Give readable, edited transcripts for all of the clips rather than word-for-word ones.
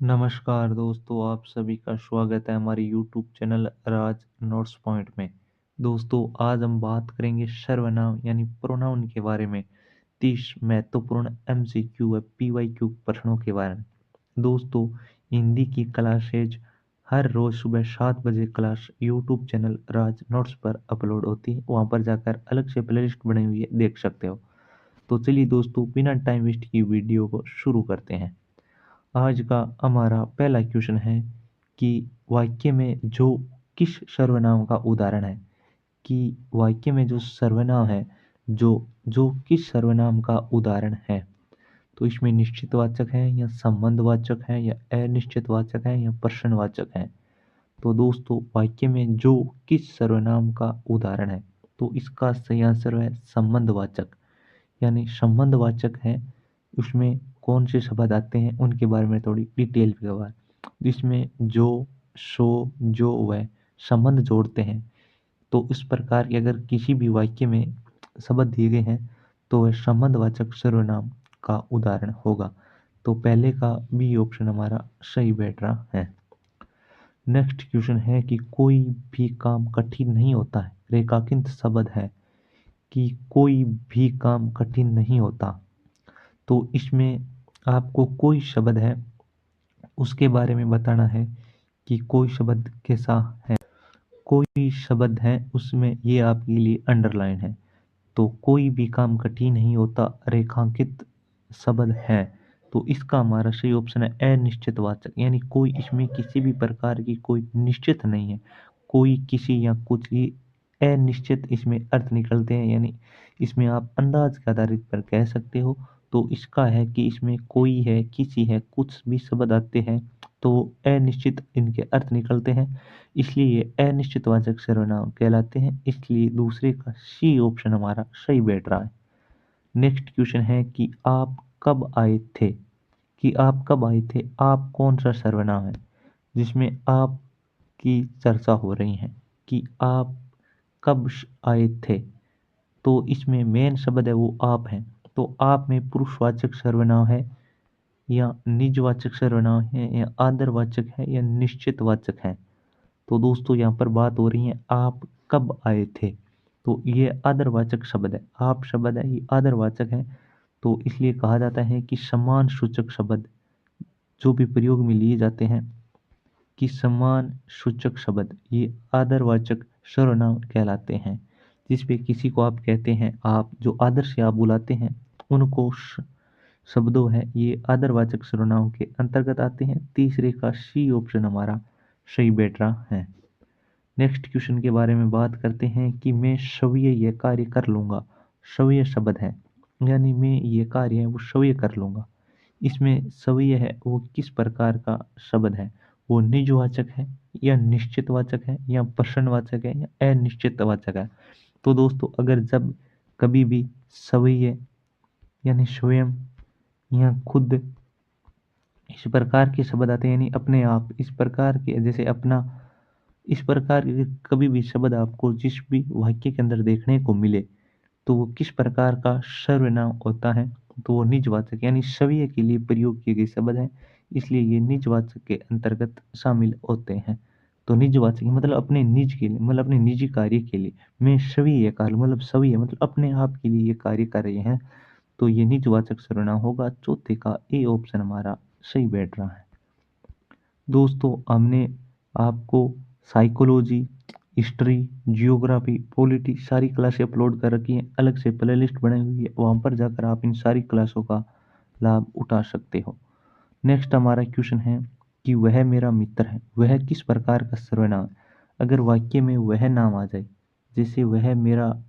नमस्कार दोस्तों, आप सभी का स्वागत है हमारे यूट्यूब चैनल राज नोट्स पॉइंट में। दोस्तों, आज हम बात करेंगे सर्वनाम यानी प्रोनाउन के बारे में। 30 महत्वपूर्ण एमसीक्यू व पीवाईक्यू प्रश्नों के बारे में। दोस्तों, हिंदी की क्लासेज हर रोज सुबह 7 बजे क्लास यूट्यूब चैनल राज नोट्स पर अपलोड होती है। वहाँ पर जाकर अलग से प्लेलिस्ट बनी हुई है, देख सकते हो। तो चलिए दोस्तों, बिना टाइम वेस्ट की वीडियो को शुरू करते हैं। आज का हमारा पहला क्वेश्चन है कि वाक्य में जो किस सर्वनाम का उदाहरण है। कि वाक्य में जो सर्वनाम है, जो जो किस सर्वनाम का उदाहरण है। तो इसमें निश्चितवाचक है या संबंधवाचक है या अनिश्चितवाचक है या प्रश्नवाचक है। तो दोस्तों, वाक्य में जो किस सर्वनाम का उदाहरण है, तो इसका सही आंसर है संबंधवाचक। यानी संबंधवाचक है, उसमें कौन से शब्द आते हैं उनके बारे में थोड़ी डिटेल में बात। जिसमें जो, सो, जो, वह संबंध जोड़ते हैं। तो इस प्रकार के अगर किसी भी वाक्य में शब्द दिए गए हैं तो वह संबंधवाचक सर्वनाम का उदाहरण होगा। तो पहले का बी ऑप्शन हमारा सही बैठ रहा है। नेक्स्ट क्वेश्चन है कि कोई भी काम कठिन नहीं होता है, रेखांकित शब्द है कि कोई भी काम कठिन नहीं होता। तो इसमें आपको कोई शब्द है उसके बारे में बताना है कि कोई शब्द कैसा है। कोई शब्द है उसमें ये आपके लिए अंडरलाइन है। तो कोई भी काम कठिन नहीं होता रेखांकित शब्द है। तो इसका हमारा सही ऑप्शन है अनिश्चितवाचक। यानी कोई इसमें किसी भी प्रकार की कोई निश्चित नहीं है। कोई, किसी या कुछ, ये अनिश्चित इसमें अर्थ निकलते हैं। यानी इसमें आप अंदाज के आधारित पर कह सकते हो। तो इसका है कि इसमें कोई है, किसी है, कुछ भी शब्द आते हैं तो अनिश्चित इनके अर्थ निकलते हैं। इसलिए ये अनिश्चितवाचक सर्वनाम कहलाते हैं। इसलिए दूसरे का सी ऑप्शन हमारा सही बैठ रहा है। नेक्स्ट क्वेश्चन है कि आप कब आए थे। कि आप कब आए थे, आप कौन सा सर्वनाम है जिसमें आप की चर्चा हो रही है। कि आप कब आए थे, तो इसमें मेन शब्द है वो आप है। तो आप में पुरुषवाचक सर्वनाम है या निजवाचक सर्वनाम है या आदरवाचक है या निश्चितवाचक है। तो दोस्तों, यहाँ पर बात हो रही है आप कब आए थे। तो ये आदरवाचक शब्द है, आप शब्द है, ये आदरवाचक है। तो इसलिए कहा जाता है कि समान सूचक शब्द जो भी प्रयोग में लिए जाते हैं, कि समान सूचक शब्द ये आदरवाचक सर्वनाम कहलाते हैं। जिसपे किसी को आप कहते हैं आप, जो आदर से आप बुलाते हैं उनको शब्दों है, ये आदरवाचक सर्वनाम के अंतर्गत आते हैं। तीसरे का सी ऑप्शन हमारा सही बैठ रहा है। नेक्स्ट क्वेश्चन के बारे में बात करते हैं कि मैं स्वयं यह कार्य कर लूंगा। स्वयं शब्द है, यानी मैं ये कार्य है वो स्वयं कर लूंगा। इसमें स्वयं है वो किस प्रकार का शब्द है। वो निजवाचक है या निश्चितवाचक है या प्रश्नवाचक है या अनिश्चितवाचक है। तो दोस्तों, अगर जब कभी भी स्वयं यानी स्वयं या खुद इस प्रकार के शब्द आते हैं, यानी अपने आप, इस प्रकार के, जैसे अपना, इस प्रकार के कभी भी शब्द आपको जिस भी वाक्य के अंदर देखने को मिले तो वो किस प्रकार का सर्वनाम होता है। तो वो निजवाचक यानी स्वयं के लिए प्रयोग किए गए शब्द हैं। इसलिए ये निजवाचक के अंतर्गत शामिल होते हैं। तो निजवाचक मतलब अपने निज के लिए, मतलब अपने निजी कार्य के लिए। मैं स्वयं कार्य मतलब स्वयं मतलब अपने आप के लिए ये कार्य कर रहे हैं। तो ये निजवाचक सर्वनाम होगा। चौथे का ए ऑप्शन हमारा सही बैठ रहा है। दोस्तों, हमने आपको साइकोलॉजी, हिस्ट्री, जियोग्राफी, पॉलिटी सारी क्लासें अपलोड कर रखी हैं। अलग से प्लेलिस्ट बनाई हुई है, वहाँ पर जाकर आप इन सारी क्लासों का लाभ उठा सकते हो। नेक्स्ट हमारा क्वेश्चन है कि वह मेरा मित्र है। वह किस प्रकार का सर्वनाम है। अगर वाक्य में वह नाम आ जाए, जैसे वह मेरा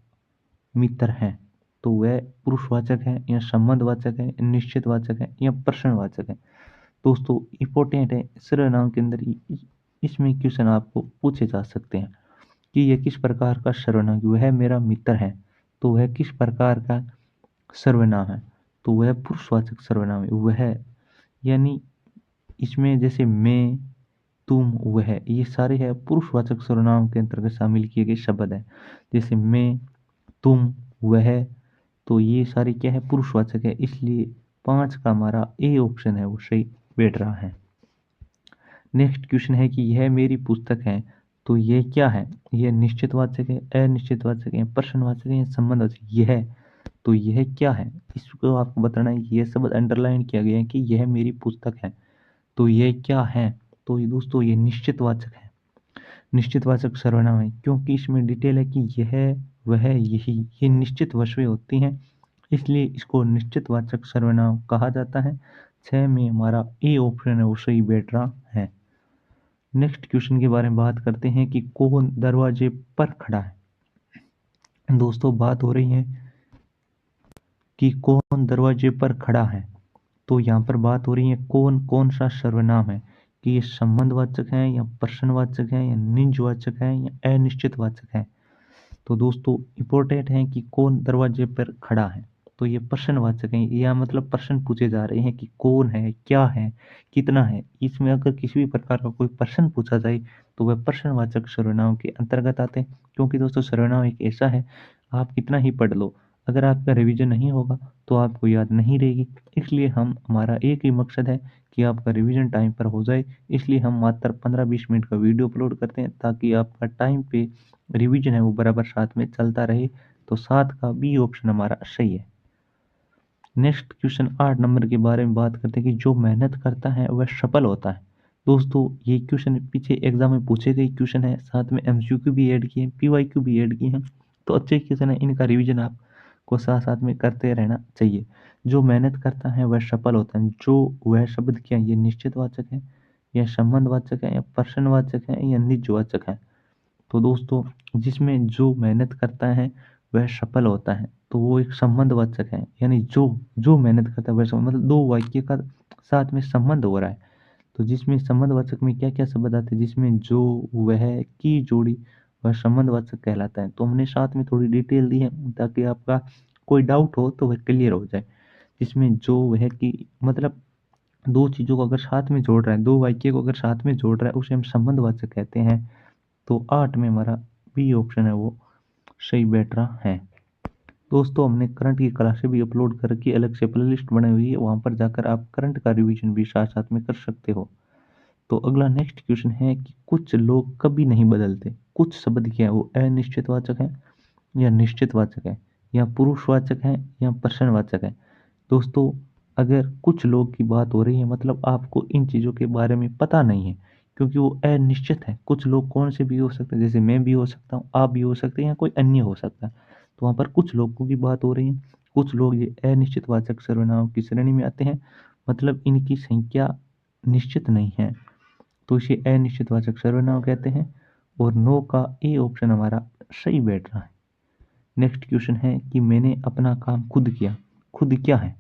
मित्र है, तो वह पुरुषवाचक है या संबंधवाचक है, निश्चितवाचक है या प्रश्नवाचक है। दोस्तों, इम्पोर्टेंट है सर्वनाम के अंदर इसमें क्वेश्चन आपको पूछे जा सकते हैं कि यह किस प्रकार का सर्वनाम। वह मेरा मित्र है, तो वह किस प्रकार का सर्वनाम है। तो वह पुरुषवाचक सर्वनाम है। वह यानी इसमें जैसे मैं, तुम, वह, ये सारे है पुरुषवाचक सर्वनाम के अंतर्गत शामिल किए गए शब्द हैं। जैसे मैं, तुम, वह, तो ये सारे क्या है, पुरुषवाचक है। इसलिए 5 का हमारा ए ऑप्शन है वो सही बैठ रहा है। नेक्स्ट क्वेश्चन है कि यह मेरी पुस्तक है, तो ये क्या है? यह निश्चितवाचक है, अनिश्चितवाचक है, प्रश्नवाचक है या संबंधवाचक? यह, तो यह क्या है? इसको आपको बताना है। ये शब्द अंडरलाइन किया गया है कि यह मेरी पुस्तक है, तो यह क्या है? तो ये दोस्तों ये निश्चितवाचक है, निश्चितवाचक सर्वनाम है, क्योंकि इसमें डिटेल है कि यह, वह, यही, ये निश्चित वस्तुएं होती हैं, इसलिए इसको निश्चितवाचक सर्वनाम कहा जाता है। 6 में हमारा ए ऑप्शन है वो सही बैठ रहा है। नेक्स्ट क्वेश्चन के बारे में बात करते हैं कि कौन दरवाजे पर खड़ा है। दोस्तों बात हो रही है कि कौन दरवाजे पर खड़ा है, तो यहाँ पर बात हो रही है कौन कौन सा सर्वनाम है, कि ये संबंधवाचक है या प्रश्नवाचक है या निजवाचक है या अनिश्चितवाचक है। तो दोस्तों इम्पोर्टेंट है कि कौन दरवाजे पर खड़ा है, तो ये प्रश्नवाचक है, या मतलब प्रश्न पूछे जा रहे हैं कि कौन है, क्या है, कितना है। इसमें अगर किसी भी प्रकार का कोई प्रश्न पूछा जाए तो वह प्रश्नवाचक सर्वनाम के अंतर्गत आते हैं, क्योंकि दोस्तों सर्वनाम एक ऐसा है, आप कितना ही पढ़ लो, अगर आपका रिवीजन नहीं होगा तो आपको याद नहीं रहेगी। इसलिए हमारा एक ही मकसद है कि आपका रिवीजन टाइम पर हो जाए, इसलिए हम मात्र 15-20 मिनट का वीडियो अपलोड करते हैं, ताकि आपका टाइम पे रिवीजन है वो बराबर साथ में चलता रहे। तो 7 का बी ऑप्शन हमारा सही है। नेक्स्ट क्वेश्चन 8 नंबर के बारे में बात करते हैं कि जो मेहनत करता है वह सफल होता है। दोस्तों ये क्वेश्चन पीछे एग्जाम में पूछे गए क्वेश्चन है, साथ में एमसीक्यू भी ऐड किए हैं, पीवाईक्यू भी ऐड किए हैं, तो अच्छे क्वेश्चन है, इनका रिवीजन आपको साथ साथ में करते रहना चाहिए। जो मेहनत करता है वह सफल होता है, जो वह शब्द क्या है, ये निश्चितवाचक है या संबंधवाचक है या प्रश्नवाचक है या निजवाचक है? तो दोस्तों जिसमें जो मेहनत करता है वह सफल होता है, तो वो एक संबंधवाचक है, यानी जो जो मेहनत करता है वह मतलब दो वाक्य का साथ में संबंध हो रहा है। तो जिसमें संबंधवाचक में क्या क्या शब्द आते हैं, जिसमें जो, वह, की जोड़ी, वह संबंधवाचक कहलाता है। तो हमने साथ में थोड़ी डिटेल दी है ताकि आपका कोई डाउट हो तो वह क्लियर हो जाए। जिसमें जो, वह, की मतलब दो चीजों को अगर साथ में जोड़ रहा है, दो वाक्य को अगर साथ में जोड़ रहा है उसे हम संबंधवाचक कहते हैं। तो 8 में हमारा बी ऑप्शन है वो सही बैठ रहा है। दोस्तों हमने करंट की क्लासें भी अपलोड कर रखी है, अलग से प्लेलिस्ट बनाई हुई है, वहां पर जाकर आप करंट का रिवीजन भी साथ साथ में कर सकते हो। तो अगला नेक्स्ट क्वेश्चन है कि कुछ लोग कभी नहीं बदलते। कुछ शब्द क्या है, वो अनिश्चितवाचक है या निश्चितवाचक है या पुरुषवाचक है या प्रश्नवाचक है? दोस्तों अगर कुछ लोग की बात हो रही है मतलब आपको इन चीज़ों के बारे में पता नहीं है, क्योंकि वो अनिश्चित है। कुछ लोग कौन से भी हो सकते हैं, जैसे मैं भी हो सकता हूँ, आप भी हो सकते हैं या कोई अन्य हो सकता है। तो वहाँ पर कुछ लोगों की बात हो रही है, कुछ लोग ये अनिश्चितवाचक सर्वनामों की श्रेणी में आते हैं, मतलब इनकी संख्या निश्चित नहीं है, तो इसे अनिश्चितवाचक सर्वनाम कहते हैं। और 9 का ए ऑप्शन हमारा सही बैठ रहा है। नेक्स्ट क्वेश्चन है कि मैंने अपना काम खुद किया। खुद क्या है?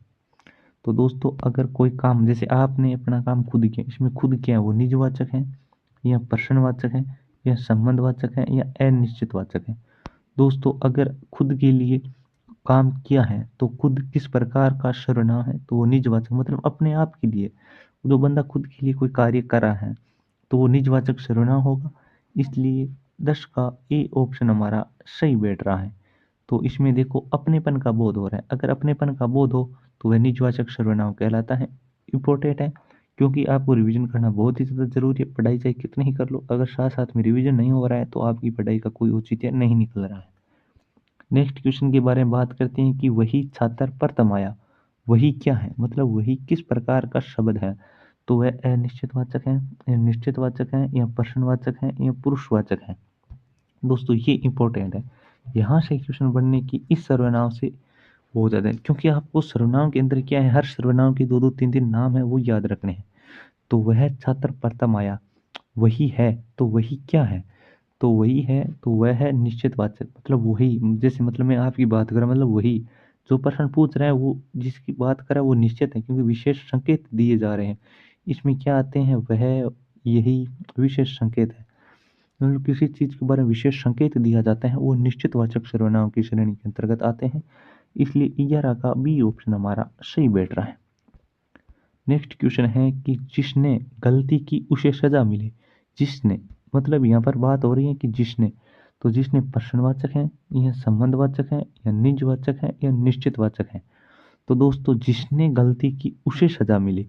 तो दोस्तों अगर कोई काम, जैसे आपने अपना काम खुद किया, इसमें खुद क्या है, वो निजवाचक है या प्रश्नवाचक है या संबंधवाचक है या अनिश्चितवाचक है? दोस्तों अगर खुद के लिए काम किया है तो खुद किस प्रकार का सर्वनाम है, तो वो निजवाचक, मतलब अपने आप के लिए, जो बंदा खुद के लिए कोई कार्य कर रहा है तो वो निजवाचक सर्वनाम होगा। इसलिए 10 का ए ऑप्शन हमारा सही बैठ रहा है। तो इसमें देखो अपनेपन का बोध हो रहा है, अगर अपनेपन का बोध हो तो वह निजवाचक सर्वनाम कहलाता है। इम्पोर्टेंट है, क्योंकि आपको रिवीजन करना बहुत ही ज़्यादा जरूरी है। पढ़ाई चाहे कितनी ही कर लो, अगर साथ साथ में रिवीजन नहीं हो रहा है तो आपकी पढ़ाई का कोई औचित्य नहीं निकल रहा है। नेक्स्ट क्वेश्चन के बारे में बात करते हैं कि वही छात्र प्रथम आया। वही क्या है, मतलब वही किस प्रकार का शब्द है? तो वह अनिश्चितवाचक है या निश्चितवाचक है या प्रश्नवाचक है या पुरुषवाचक है? दोस्तों ये इंपॉर्टेंट है, यहाँ से क्वेश्चन बनने की इस सर्वनाम से हो जाता है, क्योंकि आपको सर्वनाम के अंदर क्या है, हर सर्वनाम के दो दो तीन तीन नाम है वो याद रखने हैं। तो वह छात्र प्रथम आया, वही है, तो वही क्या है? तो वही है, तो वह है निश्चितवाचक, मतलब वही, जैसे मतलब मैं आपकी बात कर रहा मतलब वही, जो प्रश्न पूछ रहा है वो जिसकी बात कर रहा है वो निश्चित है, क्योंकि विशेष संकेत दिए जा रहे हैं। इसमें क्या आते हैं, वह, यही विशेष संकेत है, मतलब किसी चीज के बारे में विशेष संकेत दिया जाता है वो निश्चितवाचक सर्वनाम की श्रेणी के अंतर्गत आते हैं। इसलिए 11 का बी ऑप्शन हमारा सही बैठ रहा है। नेक्स्ट क्वेश्चन है कि जिसने गलती की उसे सजा मिले। जिसने, मतलब यहाँ पर बात हो रही है कि जिसने, तो जिसने प्रश्नवाचक है या संबंधवाचक है या निजवाचक है या निश्चितवाचक है? तो दोस्तों जिसने गलती की उसे सजा मिले,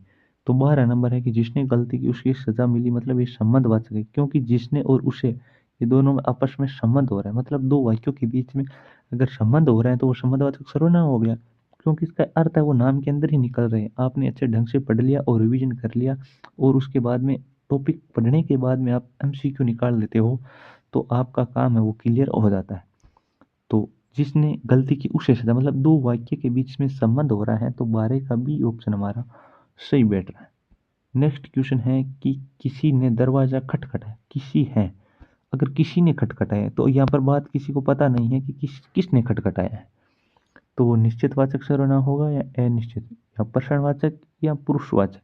तो 12 नंबर है कि जिसने गलती की उसकी सजा मिली, मतलब ये संबंधवाचक है, क्योंकि जिसने और उसे ये दोनों में आपस में संबंध हो रहा है, मतलब दो वाक्यों के बीच में अगर संबंध हो रहा है तो वो संबंधवाचक सर्वनाम हो गया, क्योंकि इसका अर्थ है वो नाम के अंदर ही निकल रहे हैं। आपने अच्छे ढंग से पढ़ लिया और रिवीजन कर लिया और उसके बाद में टॉपिक पढ़ने के बाद में आप एमसीक्यू निकाल लेते हो, तो आपका काम है वो क्लियर हो जाता है। तो जिसने गलती की उसे सजा, मतलब दो वाक्य के बीच में संबंध हो रहा है, तो 12 का बी ऑप्शन हमारा सही बैठ रहा है। नेक्स्ट क्वेश्चन है कि किसी ने दरवाजा खटखटाया, किसी है, अगर किसी ने खटखटाया है तो यहाँ पर बात किसी को पता नहीं है कि किसने खटखटाया है, तो वो निश्चितवाचक सर्वनाम होगा या अनिश्चित, या प्रश्नवाचक या पुरुषवाचक।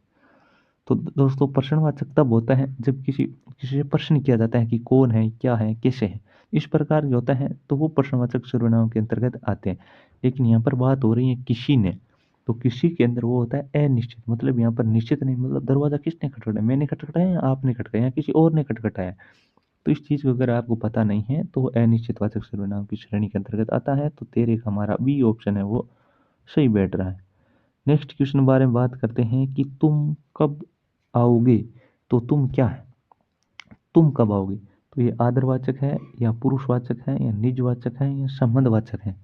तो दोस्तों प्रश्नवाचक तब होता है जब किसी किसी से प्रश्न किया जाता है कि कौन है, क्या है, कैसे है, इस प्रकार के होता है तो वो प्रश्नवाचक सर्वनाम के अंतर्गत आते हैं। लेकिन यहाँ पर बात हो रही है किसी ने, तो किसी के अंदर वो होता है अनिश्चित, मतलब यहाँ पर निश्चित नहीं, मतलब दरवाजा किसने खटखटाया, मैंने खटखटाया या आपने खटखटाया या किसी और ने खटखटाया। तो इस चीज़ को अगर आपको पता नहीं है तो वो अनिश्चितवाचक सर्वनाम की श्रेणी के अंतर्गत आता है, तो तेरे का हमारा बी ऑप्शन है वो सही बैठ रहा है। नेक्स्ट क्वेश्चन बारे में बात करते हैं कि तुम कब आओगे, तो तुम क्या है, तुम कब आओगे, तो ये आदरवाचक है या पुरुषवाचक है या निजवाचक है या संबंधवाचक है,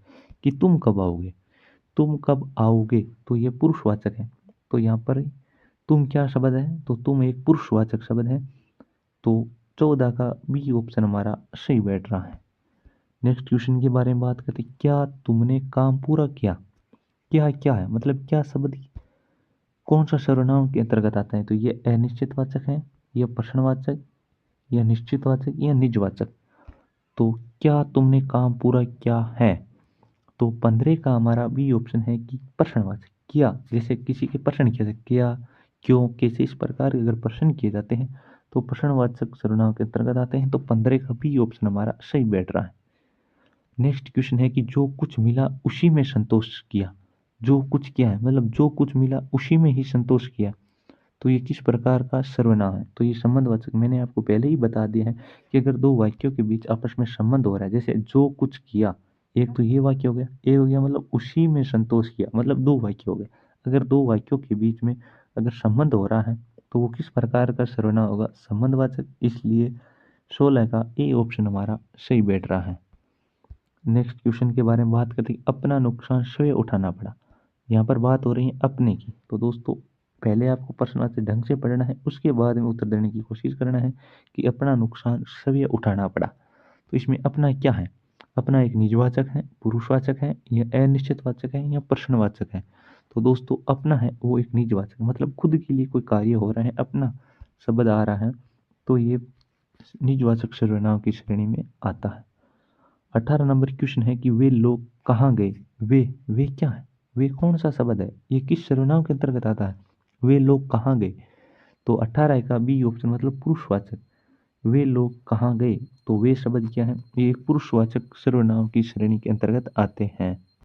कि तुम कब आओगे, तुम कब आओगे, तो ये पुरुषवाचक है। तो यहाँ पर तुम क्या शब्द है, तो तुम एक पुरुषवाचक शब्द है, तो 14 का बी ऑप्शन हमारा सही बैठ रहा है। नेक्स्ट क्वेश्चन के बारे में बात करते हैं, क्या तुमने काम पूरा किया, क्या क्या है, मतलब क्या शब्द कौन सा सर्वनाम के अंतर्गत आता है, तो ये अनिश्चितवाचक है, या प्रश्नवाचक, या निश्चितवाचक, या निजवाचक। तो क्या तुमने काम पूरा किया है, तो 15 का हमारा बी ऑप्शन है कि प्रश्नवाचक, किया, जैसे किसी के प्रश्न किया जाए, क्या, क्यों, कैसे, इस प्रकार के अगर प्रश्न किए जाते हैं तो प्रश्नवाचक सर्वनाम के अंतर्गत आते हैं, तो 15 का बी ऑप्शन हमारा सही बैठ रहा है। नेक्स्ट क्वेश्चन है कि जो कुछ मिला उसी में संतोष किया, जो कुछ किया है, मतलब जो कुछ मिला उसी में ही संतोष किया, तो ये किस प्रकार का सर्वनाम है, तो ये संबंधवाचक, मैंने आपको पहले ही बता दिया है कि अगर दो वाक्यों के बीच आपस में संबंध हो रहा है, जैसे जो कुछ किया, एक तो ये वाक्य हो गया, एक हो गया मतलब उसी में संतोष किया, मतलब दो वाक्य हो गए। अगर दो वाक्यों के बीच में अगर संबंध हो रहा है तो वो किस प्रकार का सर्वनाम होगा, संबंधवाचक, इसलिए 16 का ए ऑप्शन हमारा सही बैठ रहा है। नेक्स्ट क्वेश्चन के बारे में बात करते हैं, अपना नुकसान स्वयं उठाना पड़ा, यहाँ पर बात हो रही है अपने की, तो दोस्तों पहले आपको प्रश्न अच्छे ढंग से पढ़ना है, उसके बाद में उत्तर देने की कोशिश करना है कि अपना नुकसान स्वयं उठाना पड़ा। तो इसमें अपना क्या है, अपना एक निजवाचक है, पुरुषवाचक है, या अनिश्चितवाचक है, या प्रश्नवाचक है। तो दोस्तों अपना है वो एक निजवाचक, मतलब खुद के लिए कोई कार्य हो रहा है, अपना शब्द आ रहा है, तो ये निजवाचक सर्वनाम की श्रेणी में आता है। 18 नंबर क्वेश्चन है कि वे लोग कहाँ गए, वे क्या है, वे कौन सा शब्द है, ये किस सर्वनाम के अंतर्गत आता है, वे लोग कहाँ गए, तो 18 का बी ऑप्शन, मतलब पुरुषवाचक, वे लोग कहाँ गए, तो वे शब्द क्या है, ये एक पुरुषवाचक सर्वनाम की श्रेणी के अंतर्गत आते हैं।